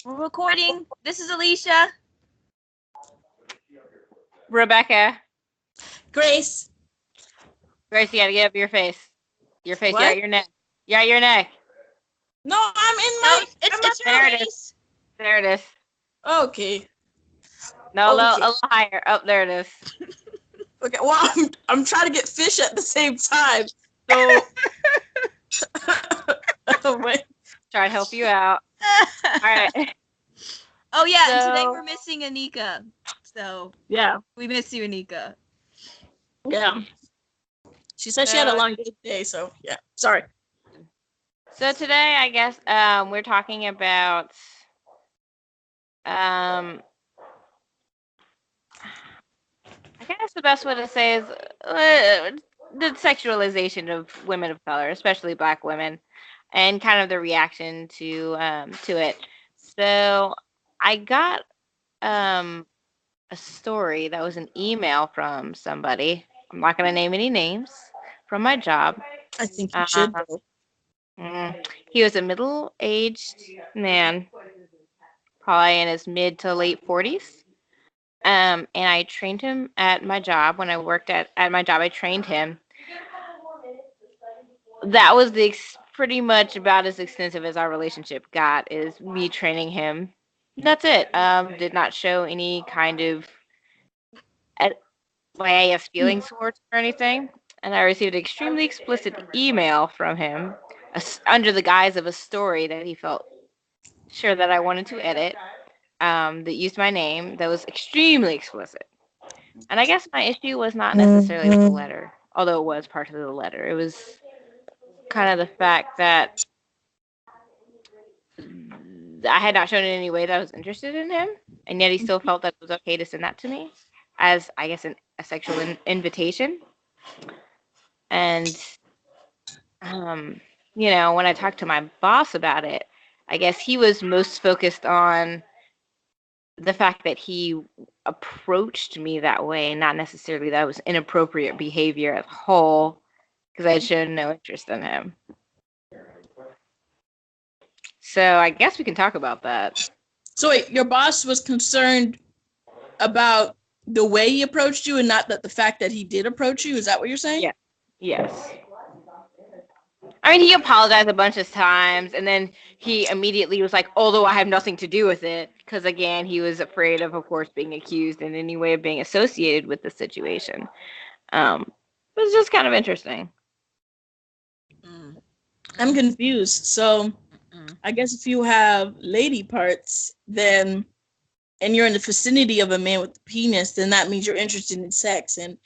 We're recording. This is Alicia. Rebecca. Grace. Grace, you gotta get up your face. Your face, What? yeah, your neck. Yeah, your neck. No, I'm in my. It's your there it face. is. There it is. Okay. No, a little higher. Up there it is. Okay. Well, I'm trying to get fish at the same time. So. Oh, wait. Try to help you out. All right. Oh yeah, and today we're missing Anika. So yeah, we miss you, Anika. Yeah. She said she had a long day today, so yeah. Sorry. So today, I guess we're talking about I guess the best way to say is the sexualization of women of color, especially Black women, and kind of the reaction to it. So I got a story that was an email from somebody. I'm not going to name any names from my job. I think you should. He was a middle-aged man, probably in his mid to late 40s. And I trained him at my job. When I worked at my job, I trained him. That was pretty much about as extensive as our relationship got, is me training him. That's it. Did not show any kind of feelings towards or anything. And I received an extremely explicit email from him under the guise of a story that he felt sure that I wanted to edit, that used my name, that was extremely explicit. And I guess my issue was not necessarily with the letter, although it was part of the letter. It was kind of the fact that I had not shown in any way that I was interested in him, and yet he still felt that it was okay to send that to me as, I guess, a sexual invitation. And, when I talked to my boss about it, I guess he was most focused on the fact that he approached me that way, not necessarily that it was inappropriate behavior as a whole, because I had shown no interest in him. So I guess we can talk about that. So wait, your boss was concerned about the way he approached you and not the fact that he did approach you? Is that what you're saying? Yeah. Yes. I mean, he apologized a bunch of times, and then he immediately was like, although I have nothing to do with it, because, again, he was afraid of course, being accused in any way of being associated with the situation. It was just kind of interesting. I'm confused. So I guess if you have lady parts, then, and you're in the vicinity of a man with a penis, then that means you're interested in sex. And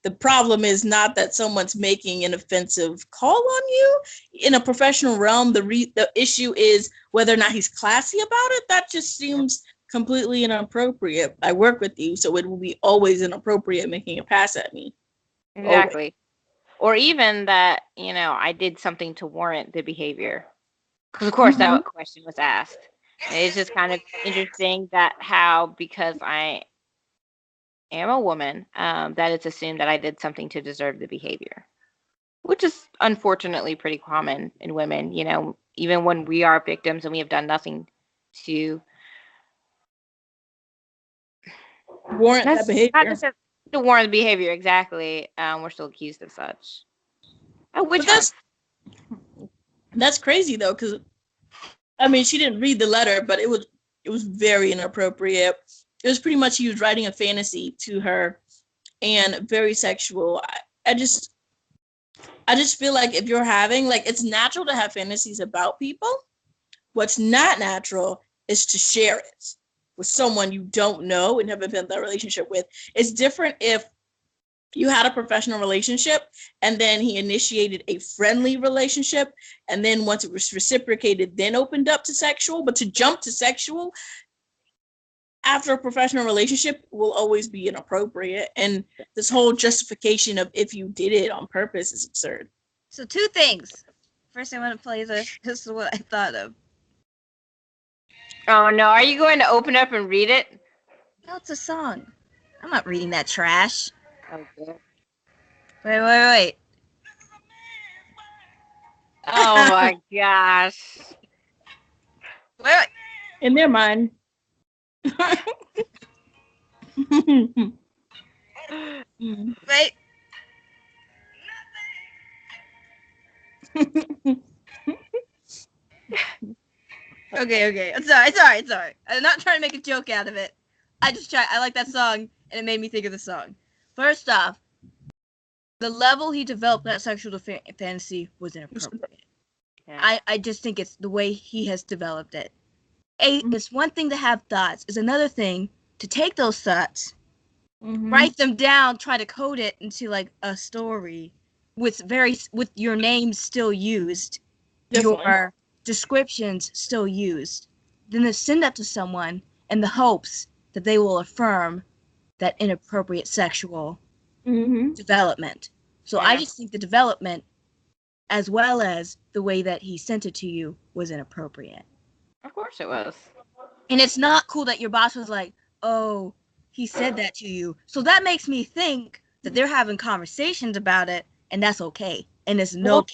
the problem is not that someone's making an offensive call on you. In a professional realm, the issue is whether or not he's classy about it. That just seems completely inappropriate. I work with you, so it will be always inappropriate making a pass at me. Exactly. Always. Or even that, I did something to warrant the behavior. Because, of course, that question was asked. And it's just kind of interesting that because I am a woman, that it's assumed that I did something to deserve the behavior, which is unfortunately pretty common in women, even when we are victims and we have done nothing to warrant that behavior. Not just to warrant the behavior, exactly. We're still accused of such. That's crazy though, because I mean, she didn't read the letter, but it was very inappropriate. It was pretty much he was writing a fantasy to her, and very sexual. I just feel like if you're having, like, it's natural to have fantasies about people. What's not natural is to share it with someone you don't know and haven't been in that relationship with. It's different if you had a professional relationship and then he initiated a friendly relationship, and then once it was reciprocated, then opened up to sexual. But to jump to sexual after a professional relationship will always be inappropriate. And this whole justification of if you did it on purpose is absurd. So 2 things. First, I want to play this. This is what I thought of. Oh, no. Are you going to open up and read it? No, it's a song. I'm not reading that trash. Okay. Wait. Oh, my gosh. Wait. In their mind. Right? Okay. It's alright. I'm not trying to make a joke out of it. I like that song, and it made me think of the song. First off, the level he developed that sexual fantasy was inappropriate. Yeah. I just think it's the way he has developed it. It's one thing to have thoughts. It's another thing to take those thoughts, write them down, try to code it into like a story with your name still used, Definitely. your descriptions still used, then to send that to someone in the hopes that they will affirm that inappropriate sexual development. So I Yeah. just think the development, as well as the way that he sent it to you, was inappropriate. Of course it was. And it's not cool that your boss was like, oh, he said that to you. So that makes me think that they're having conversations about it, and that's okay. And it's no. Well,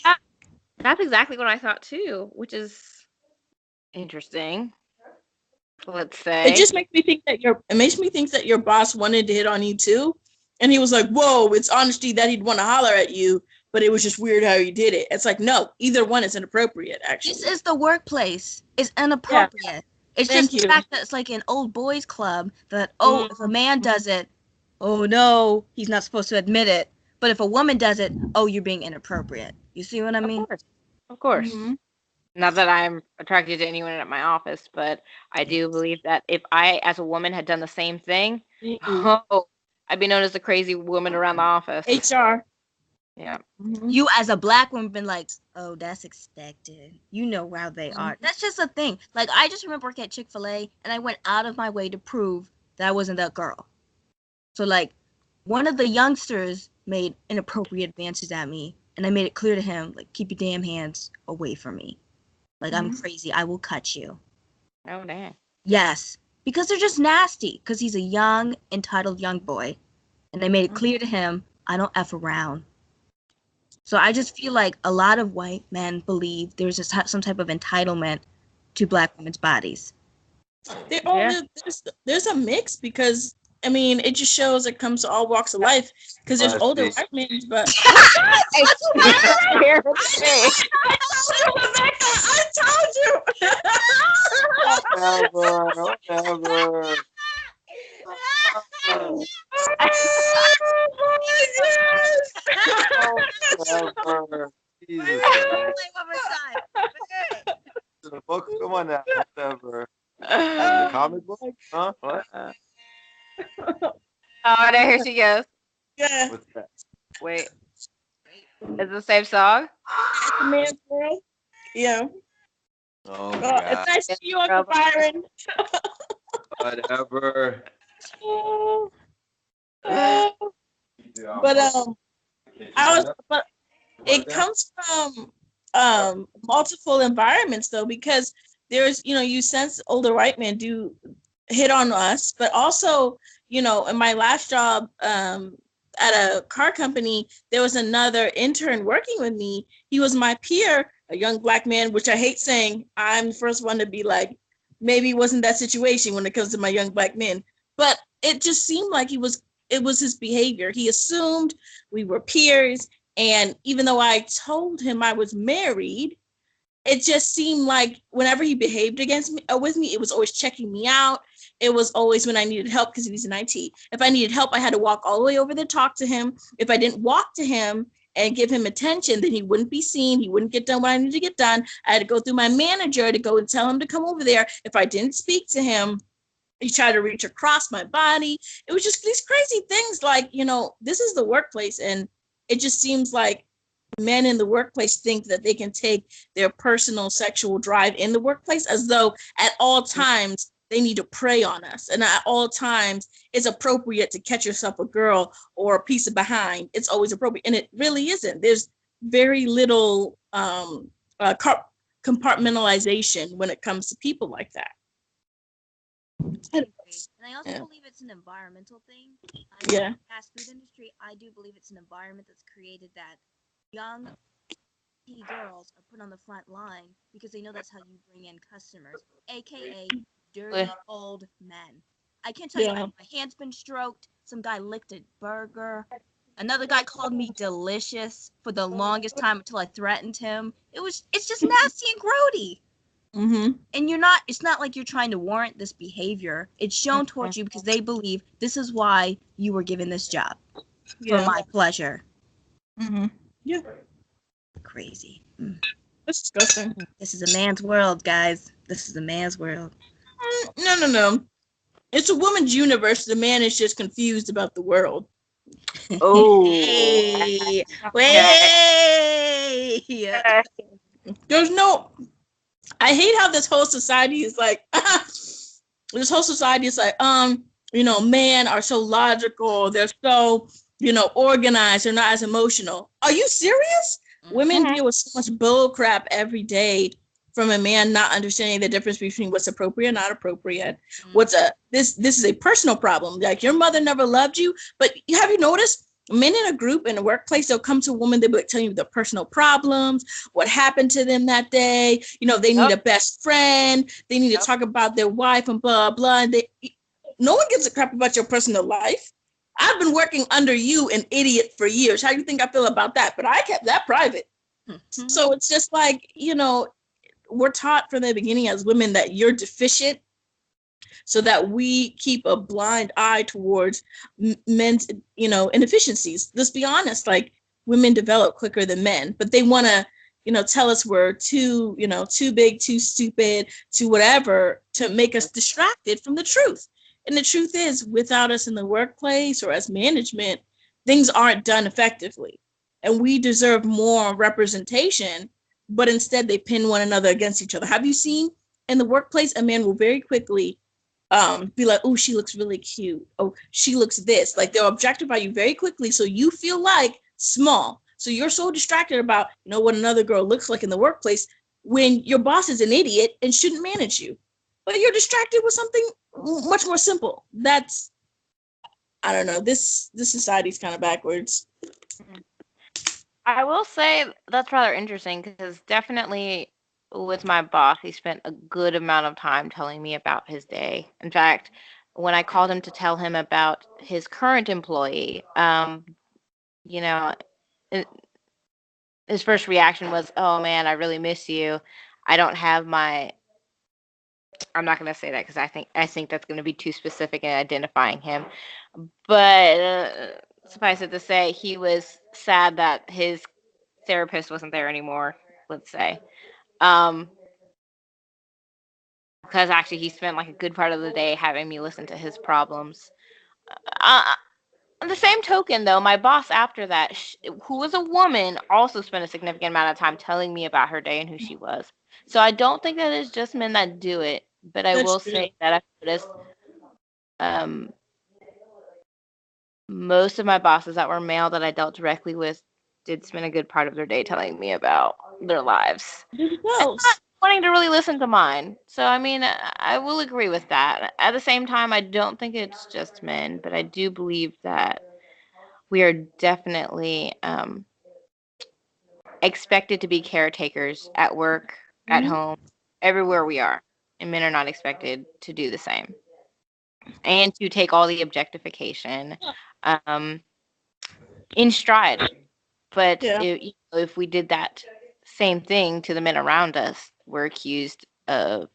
that's exactly what I thought too, which is interesting. Let's say. It just makes me think that your boss wanted to hit on you too. And he was like, whoa, it's honesty that he'd want to holler at you, but it was just weird how you did it. It's like, no, either one is inappropriate, actually. This is the workplace. It's inappropriate. Yeah. It's Thank just you. the fact that it's like an old boys club that, if a man does it, oh no, he's not supposed to admit it. But if a woman does it, oh, you're being inappropriate. You see what I mean? Of course. Not that I'm attracted to anyone at my office, but I do believe that if I, as a woman, had done the same thing, I'd be known as the crazy woman around the office. HR. Yeah. You as a black woman been like, oh, that's expected. You know how they are. That's just a thing. Like, I just remember working at Chick-fil-A, and I went out of my way to prove that I wasn't that girl. So, like, one of the youngsters made inappropriate advances at me, and I made it clear to him, like, keep your damn hands away from me. Like, I'm crazy. I will cut you. Oh, damn. Yes. Because they're just nasty. Because he's a young, entitled young boy. And I made it clear to him, I don't F around. So I just feel like a lot of white men believe there's some type of entitlement to black women's bodies. There's a mix because, I mean, it just shows it comes to all walks of life because there's older white men, but I told you. Whatever. Oh my Whatever. Jesus. The book, come on now. Whatever. The comic book? Huh? What? Oh, no, here she goes. Yeah. What's that? Wait. Is it the same song? Man, girl. Yeah. Oh, It's God. nice to see you, Uncle Byron. Whatever. But but it comes from multiple environments though, because there's, you sense older white men do hit on us, but also, in my last job at a car company, there was another intern working with me. He was my peer, a young black man, which I hate saying. I'm the first one to be like, maybe it wasn't that situation when it comes to my young black men, but it just seemed like it was his behavior. He assumed we were peers, and even though I told him I was married, it just seemed like whenever he behaved against me with me, it was always checking me out. It was always when I needed help, because he was in IT. If I needed help, I had to walk all the way over there to talk to him. If I didn't walk to him and give him attention, then he wouldn't be seen. He wouldn't get done what I needed to get done. I had to go through my manager to go and tell him to come over there. If I didn't speak to him, he tried to reach across my body. It was just these crazy things like, this is the workplace. And it just seems like men in the workplace think that they can take their personal sexual drive in the workplace as though at all times they need to prey on us. And at all times it's appropriate to catch yourself a girl or a piece of behind. It's always appropriate. And it really isn't. There's very little compartmentalization when it comes to people like that. And I also believe it's an environmental thing. In the fast food industry, I do believe it's an environment that's created that young girls are put on the front line because they know that's how you bring in customers, aka dirty old men. I can't tell you, my hand's been stroked. Some guy licked a burger. Another guy called me delicious for the longest time until I threatened him. It's just nasty and grody. Mm-hmm. And it's not like you're trying to warrant this behavior. It's shown towards you because they believe this is why you were given this job. For my pleasure. Mm-hmm. Yeah. Crazy. That's disgusting. This is a man's world, guys. This is a man's world. No. It's a woman's universe. The man is just confused about the world. Oh. Hey. Wait. There's no... I hate how this whole society is like... men are so logical. They're so, organized. They're not as emotional. Are you serious? Mm-hmm. Women deal with so much bull crap every day from a man not understanding the difference between what's appropriate and not appropriate. Mm-hmm. This is a personal problem. Like, your mother never loved you, but have you noticed men in a group in a workplace, they'll come to a woman, they'll be telling you their personal problems, what happened to them that day. They need a best friend. They need to talk about their wife and blah, blah. And no one gives a crap about your personal life. I've been working under you, an idiot, for years. How do you think I feel about that? But I kept that private. Mm-hmm. So it's just like, we're taught from the beginning as women that you're deficient, so that we keep a blind eye towards men's, inefficiencies. Let's be honest, like, women develop quicker than men, but they want to, tell us we're too big, too stupid, too whatever, to make us distracted from the truth. And the truth is, without us in the workplace or as management, things aren't done effectively. And we deserve more representation, but instead they pin one another against each other. Have you seen in the workplace, a man will very quickly be like, oh, she looks really cute. Oh, she looks this. Like, they'll objectify you very quickly, so you feel like small. So you're so distracted about, what another girl looks like in the workplace, when your boss is an idiot and shouldn't manage you. But you're distracted with something much more simple. That's, I don't know, this society's kind of backwards. I will say that's rather interesting, because definitely with my boss, he spent a good amount of time telling me about his day. In fact, when I called him to tell him about his current employee, his first reaction was, oh man, I really miss you. I don't have my... I'm not going to say that, because I think that's going to be too specific in identifying him. But suffice it to say, he was sad that his therapist wasn't there anymore, let's say. Because actually he spent like a good part of the day having me listen to his problems. On the same token, though, my boss after that, who was a woman, also spent a significant amount of time telling me about her day and who she was. So I don't think that it's just men that do it, but I will say that I've noticed most of my bosses that were male that I dealt directly with did spend a good part of their day telling me about their lives. Not wanting to really listen to mine. So, I mean, I will agree with that. At the same time, I don't think it's just men, but I do believe that we are definitely expected to be caretakers at work, at home, everywhere we are. And men are not expected to do the same. And to take all the objectification in stride. But if we did that same thing to the men around us, we're accused of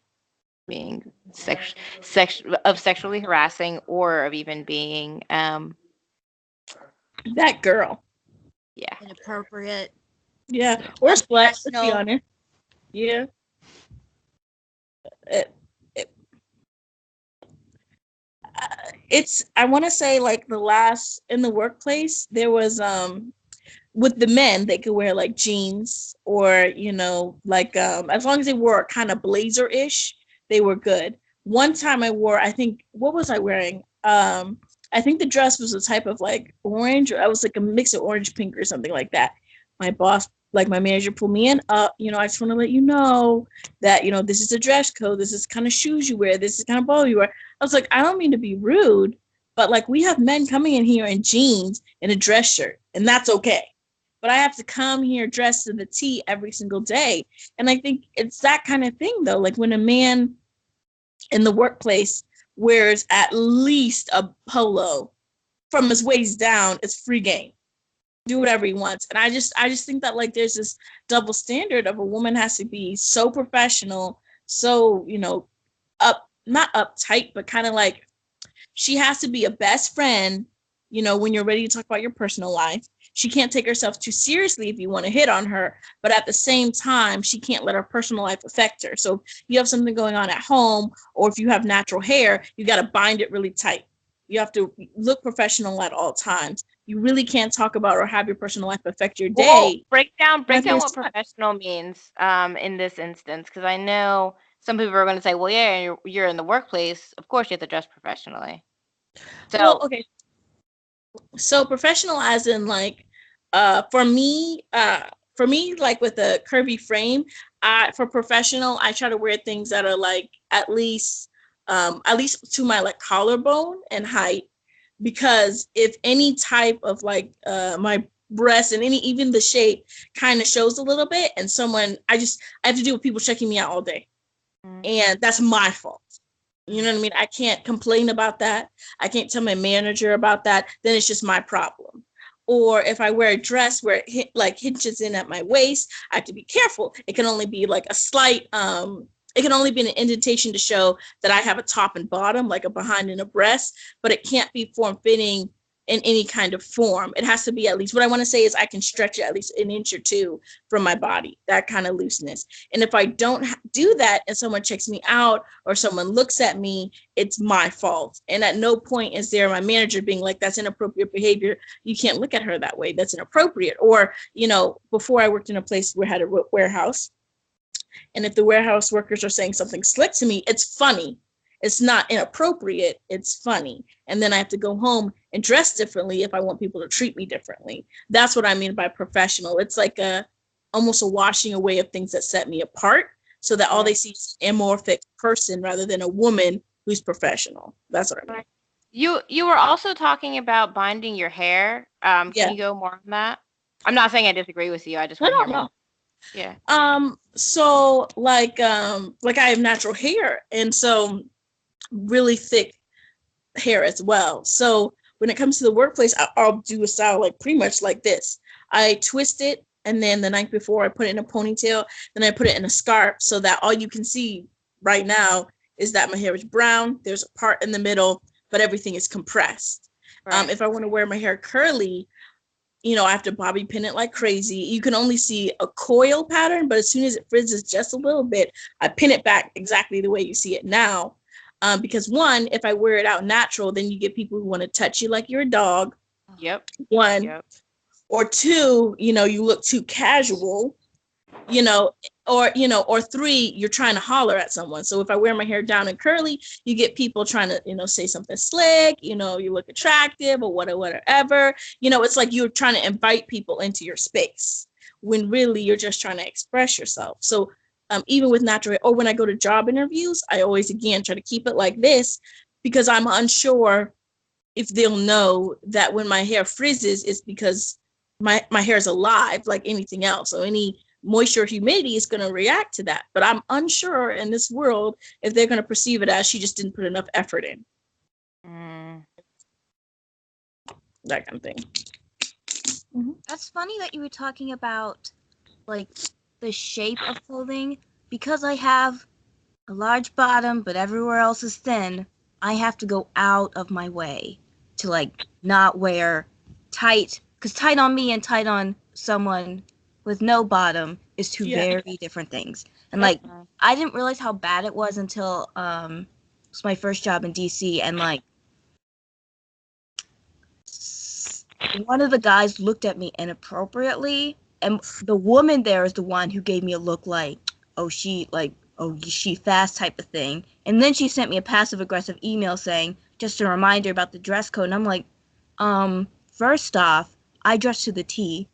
being sexually harassing, or of even being that girl. Yeah. Inappropriate. Yeah. Or slut, let's be honest. Yeah. It's, I want to say, like, the last in the workplace, there was with the men, they could wear like jeans, or like as long as they wore kind of blazer-ish, they were good. One time I wore, I think, what was I wearing? I think the dress was a type of like orange, or I was like a mix of orange pink or something like that. My boss, like my manager, pulled me in. I just want to let you know that this is a dress code. This is kind of shoes you wear. This is kind of ball you wear. I was like, I don't mean to be rude, but like, we have men coming in here in jeans and a dress shirt, and that's okay. But I have to come here dressed to the T every single day. And I think it's that kind of thing, though. Like, when a man in the workplace wears at least a polo from his waist down, it's free game. Do whatever he wants. And I just think that like there's this double standard of a woman has to be so professional, so, not uptight, but kind of like she has to be a best friend, when you're ready to talk about your personal life. She can't take herself too seriously if you want to hit on her, but at the same time, she can't let her personal life affect her. So if you have something going on at home, or if you have natural hair, you got to bind it really tight. You have to look professional at all times. You really can't talk about or have your personal life affect your day. Whoa, break down what professional means in this instance, because I know some people are going to say, well, yeah, you're in the workplace. Of course, you have to dress professionally. So, well, okay. So professional as in like, for me, like with a curvy frame, for professional, I try to wear things that are like at least to my like collarbone and height, because if any type of like my breast and even the shape kind of shows a little bit, and I have to deal with people checking me out all day, and that's my fault. You know what I mean? I can't complain about that. I can't tell my manager about that. Then it's just my problem. Or if I wear a dress where it hinges in at my waist, I have to be careful. It can only be like a slight, it can only be an indentation to show that I have a top and bottom, like a behind and a breast, but it can't be form-fitting in any kind of form. It has to be at least, what I want to say is I can stretch it at least an inch or two from my body, that kind of looseness. And if I don't do that and someone checks me out or someone looks at me, it's my fault. And at no point is there my manager being like, that's inappropriate behavior. You can't look at her that way. That's inappropriate. Or, before I worked in a place where I had a warehouse, and if the warehouse workers are saying something slick to me, it's funny. It's not inappropriate. It's funny. And then I have to go home and dress differently if I want people to treat me differently. That's what I mean by professional. It's like almost a washing away of things that set me apart, so that all they see is an amorphic person rather than a woman who's professional. That's what I mean. You were also talking about binding your hair. Can you go more on that? I'm not saying I disagree with you. I just want to hear more. Yeah. So like I have natural hair, and so really thick hair as well. So when it comes to the workplace, I'll do a style like pretty much like this. I twist it, and then the night before I put it in a ponytail, then I put it in a scarf, so that all you can see right now is that my hair is brown. There's a part in the middle, but everything is compressed. Right. If I want to wear my hair curly, I have to bobby pin it like crazy. You can only see a coil pattern, but as soon as it frizzes just a little bit, I pin it back exactly the way you see it now. Because one, if I wear it out natural, then you get people who want to touch you like you're a dog. Yep. One. Yep. Or two, you look too casual, or three, you're trying to holler at someone. So if I wear my hair down and curly, you get people trying to, say something slick, you look attractive or whatever. It's like you're trying to invite people into your space when really you're just trying to express yourself. So even with natural hair, or when I go to job interviews, I always, again, try to keep it like this, because I'm unsure if they'll know that when my hair frizzes, it's because my hair is alive like anything else. So any moisture or humidity is going to react to that. But I'm unsure in this world if they're going to perceive it as she just didn't put enough effort in. That kind of thing. Mm-hmm. That's funny that you were talking about like the shape of clothing. Because I have a large bottom, but everywhere else is thin, I have to go out of my way to like not wear tight, because tight on me and tight on someone with no bottom is two very different things. And like, I didn't realize how bad it was until it was my first job in DC, and like one of the guys looked at me inappropriately, and the woman there is the one who gave me a look like, oh, she fast type of thing. And then she sent me a passive aggressive email saying, just a reminder about the dress code. And I'm like, first off, I dress to the T,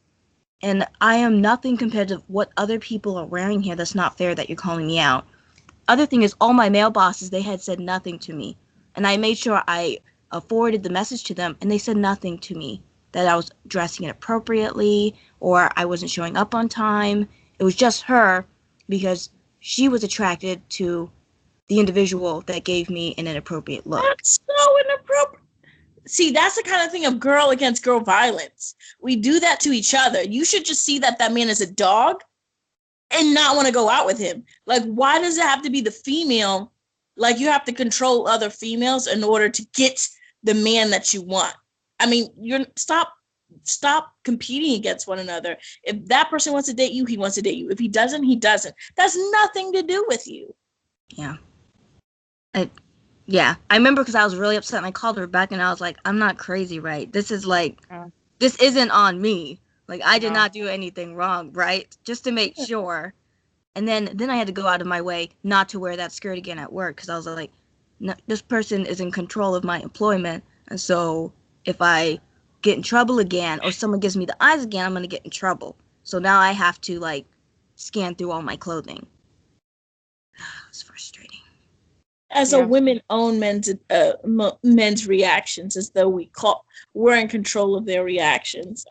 and I am nothing compared to what other people are wearing here. That's not fair that you're calling me out. Other thing is, all my male bosses, they had said nothing to me. And I made sure I forwarded the message to them, and they said nothing to me, that I was dressing inappropriately or I wasn't showing up on time. It was just her, because she was attracted to the individual that gave me an inappropriate look. That's so inappropriate. See, that's the kind of thing of girl against girl violence. We do that to each other. You should just see that man is a dog and not want to go out with him. Like, why does it have to be the female? Like, you have to control other females in order to get the man that you want. I mean, stop competing against one another. If that person wants to date you, he wants to date you. If he doesn't, he doesn't. That's nothing to do with you. Yeah. Yeah, I remember because I was really upset and I called her back and I was like, I'm not crazy, right? This is like, this isn't on me. Like, I did not do anything wrong, right? Just to make sure. And then I had to go out of my way not to wear that skirt again at work because I was like, no, this person is in control of my employment. And so if I get in trouble again or someone gives me the eyes again, I'm going to get in trouble. So now I have to, like, scan through all my clothing. It's frustrating. As a women own men's reactions, as though we're in control of their reactions.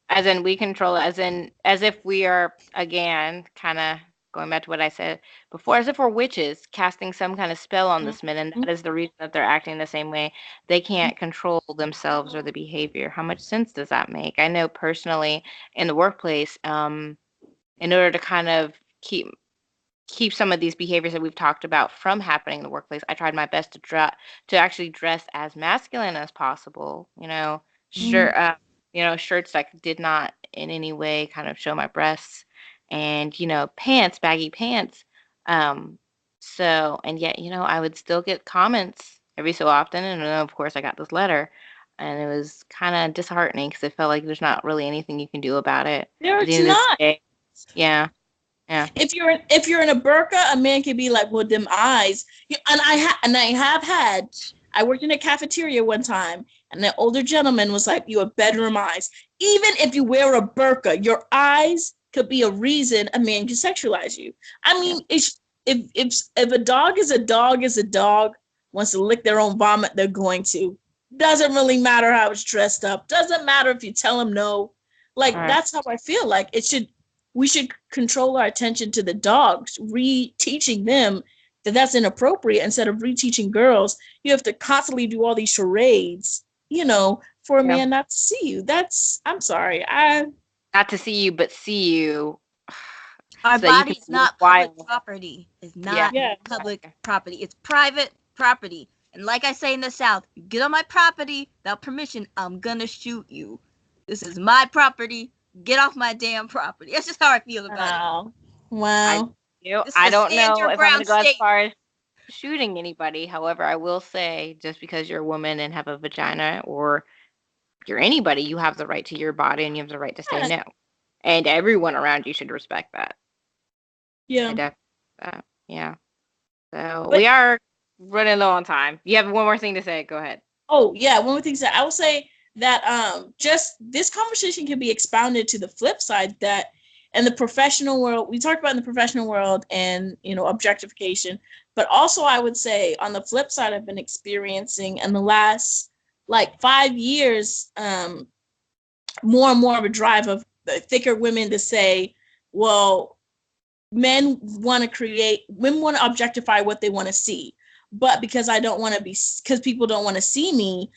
As in we control it, as if we are, again, kind of going back to what I said before, as if we're witches casting some kind of spell on this men, and that is the reason that they're acting the same way. They can't control themselves or the behavior. How much sense does that make? I know personally in the workplace, in order to kind of keep some of these behaviors that we've talked about from happening in the workplace, I tried my best to actually dress as masculine as possible. Shirts that did not in any way kind of show my breasts, and pants, baggy pants. And yet, I would still get comments every so often, and then of course I got this letter, and it was kind of disheartening because it felt like there's not really anything you can do about it. There's not. Yeah. Yeah. If you're in a burqa, a man can be like, "Well, them eyes." I worked in a cafeteria one time, and the older gentleman was like, "You have bedroom eyes." Even if you wear a burqa, your eyes could be a reason a man can sexualize you. I mean, if a dog is a dog, wants to lick their own vomit, they're going to. Doesn't really matter how it's dressed up. Doesn't matter if you tell them no. Like, that's how I feel. Like, we should control our attention to the dogs, re-teaching them that that's inappropriate instead of re-teaching girls. You have to constantly do all these charades, for a man not to see you. I'm sorry. Not to see you, but see you. Our body is not public property. It's not public property. It's private property. And like I say in the South, you get on my property without permission, I'm gonna shoot you. This is my property. Get off my damn property. That's just how I feel about it. Wow. I don't know if I'm going to go as far as shooting anybody. However, I will say, just because you're a woman and have a vagina, or you're anybody, you have the right to your body and you have the right to say no. And everyone around you should respect that. Yeah. So we are running low on time. You have one more thing to say. Go ahead. Oh, yeah. One more thing to say. I will say that just this conversation can be expounded to the flip side, that in the professional world, we talked about in the professional world and, objectification, but also I would say on the flip side, I've been experiencing in the last 5 years, more and more of a drive of thicker women to say, well, women want to objectify what they want to see. But because because people don't want to see me,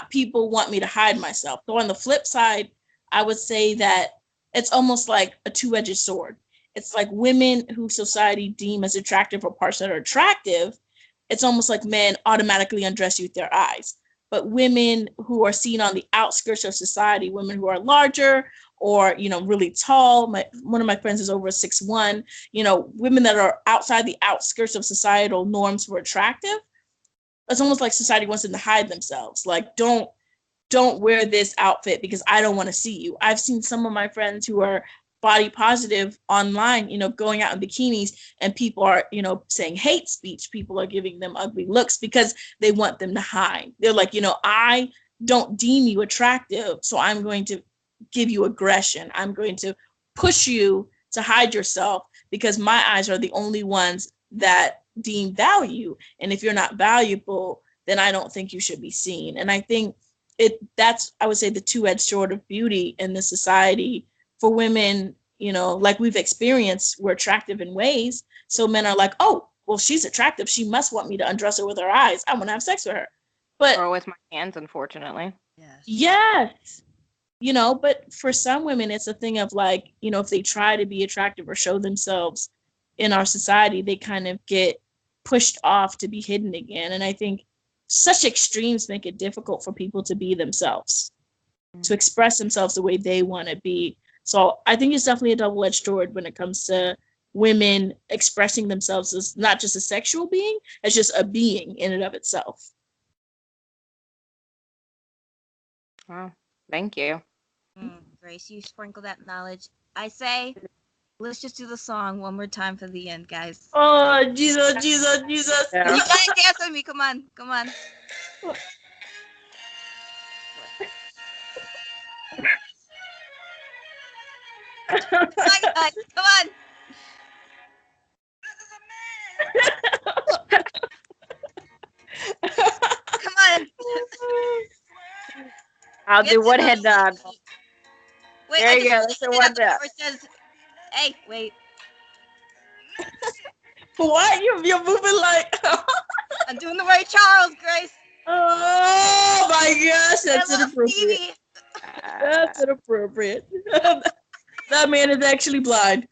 people want me to hide myself. So on the flip side, I would say that it's almost like a two-edged sword. It's like women who society deem as attractive or parts that are attractive. It's almost like men automatically undress you with their eyes. But women who are seen on the outskirts of society, women who are larger or, really tall. One of my friends is over 6'1", women that are outside the outskirts of societal norms for attractive. It's almost like society wants them to hide themselves. Like, don't wear this outfit because I don't want to see you. I've seen some of my friends who are body positive online, going out in bikinis, and people are, saying hate speech. People are giving them ugly looks because they want them to hide. They're like, I don't deem you attractive, so I'm going to give you aggression. I'm going to push you to hide yourself because my eyes are the only ones that deem value. And if you're not valuable, then I don't think you should be seen. And I think that's, I would say, the two-edged sword of beauty in the society. For women, like we've experienced, we're attractive in ways. So men are like, oh, well, she's attractive. She must want me to undress her with her eyes. I want to have sex with her. But Or with my hands, unfortunately. yes, but for some women, it's a thing of like, if they try to be attractive or show themselves in our society, they kind of get pushed off to be hidden again. And I think such extremes make it difficult for people to be themselves, to express themselves the way they want to be. So I think it's definitely a double-edged sword when it comes to women expressing themselves as not just a sexual being, as just a being in and of itself. Wow. Thank you. Grace, you sprinkle that knowledge. I say, let's just do the song one more time for the end, guys. Oh, Jesus, Jesus, Jesus. Yeah. You gotta dance with me. Come on, come on. Come on, guys, come on. Come on. I'll Get do the one head melody. nod. Wait, There I you just go. want That's to the say one that that. before it says, hey, wait. What? You're moving like. I'm doing the Ray Charles, Grace. Oh my gosh, that's I love inappropriate. Stevie. That's inappropriate. That man is actually blind.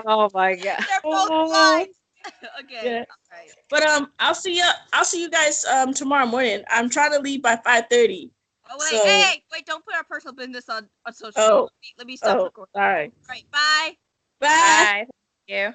Oh my god. They're both blind. Okay. Yeah. All right. But I'll see you guys tomorrow morning. I'm trying to leave by 5:30. Oh wait, So- hey, wait! Don't put our personal business on social Oh. media. Let me stop recording. Sorry. All right, bye. Bye. Bye. Thank you.